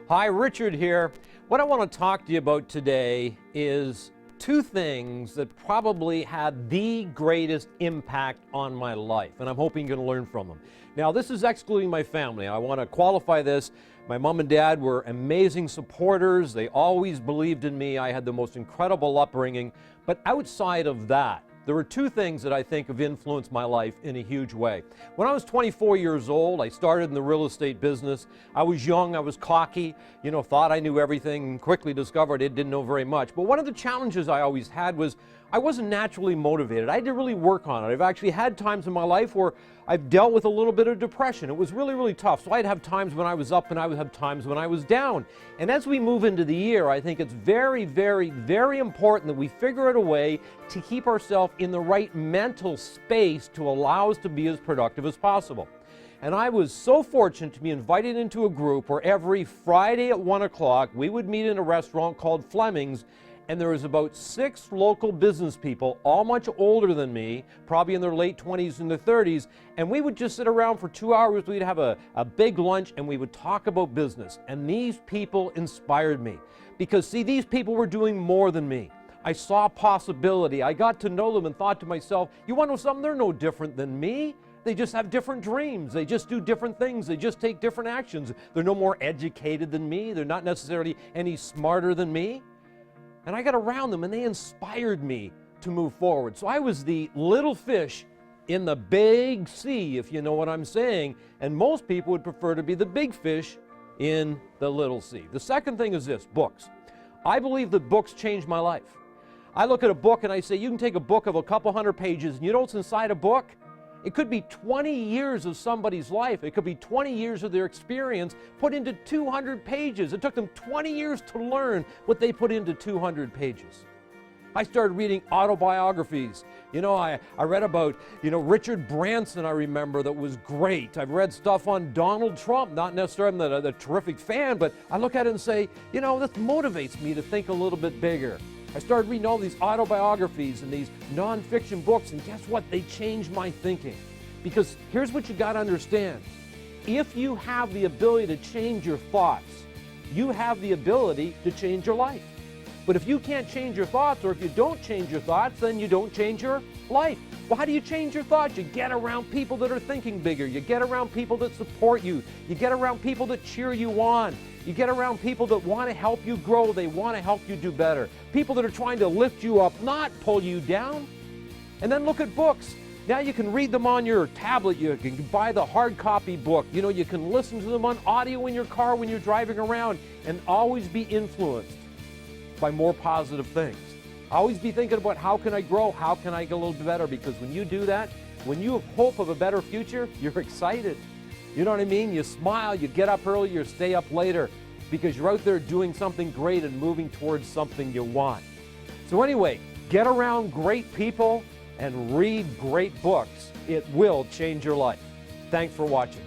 Hi, Richard here. What I want to talk to you about today is two things that probably had the greatest impact on my life, and I'm hoping you're going to learn from them. Now, this is excluding my family. I want to qualify this. My mom and dad were amazing supporters. They always believed in me. I had the most incredible upbringing. But outside of that, there were two things that I think have influenced my life in a huge way. When I was 24 years old, I started in the real estate business. I was young, I was cocky, thought I knew everything, and quickly discovered I didn't know very much. But one of the challenges I always had was I wasn't naturally motivated. I had to really work on it. I've actually had times in my life where I've dealt with a little bit of depression. It was really, really tough. So I'd have times when I was up and I would have times when I was down. And as we move into the year, I think it's very, very, very important that we figure out a way to keep ourselves in the right mental space to allow us to be as productive as possible. And I was so fortunate to be invited into a group where every Friday at 1 o'clock we would meet in a restaurant called Fleming's, and there was about 6 local business people, all much older than me, probably in their late 20s and their 30s, and we would just sit around for 2 hours. We'd have a big lunch and we would talk about business. And these people inspired me because, see, these people were doing more than me. I saw possibility. I got to know them and thought to myself, you want to know something? They're no different than me. They just have different dreams. They just do different things. They just take different actions. They're no more educated than me. They're not necessarily any smarter than me. And I got around them and they inspired me to move forward. So I was the little fish in the big sea, if you know what I'm saying. And most people would prefer to be the big fish in the little sea. The second thing is this, books. I believe that books changed my life. I look at a book and I say, you can take a book of a couple hundred pages and you know what's inside a book? It could be 20 years of somebody's life. It could be 20 years of their experience put into 200 pages. It took them 20 years to learn what they put into 200 pages. I started reading autobiographies. I read about, Richard Branson, I remember, that was great. I've read stuff on Donald Trump, not necessarily I'm a terrific fan, but I look at it and say, this motivates me to think a little bit bigger. I started reading all these autobiographies and these nonfiction books, and guess what? They changed my thinking. Because here's what you got to understand. If you have the ability to change your thoughts, you have the ability to change your life. But if you can't change your thoughts, or if you don't change your thoughts, then you don't change your life. Well, how do you change your thoughts? You get around people that are thinking bigger. You get around people that support you. You get around people that cheer you on. You get around people that want to help you grow. They want to help you do better. People that are trying to lift you up, not pull you down. And then look at books. Now you can read them on your tablet. You can buy the hard copy book. You can listen to them on audio in your car when you're driving around, and always be influenced by more positive things. Always be thinking about how can I grow? How can I get a little bit better? Because when you do that, when you have hope of a better future, you're excited. You know what I mean? You smile, you get up early, you stay up later because you're out there doing something great and moving towards something you want. So anyway, get around great people and read great books. It will change your life. Thanks for watching.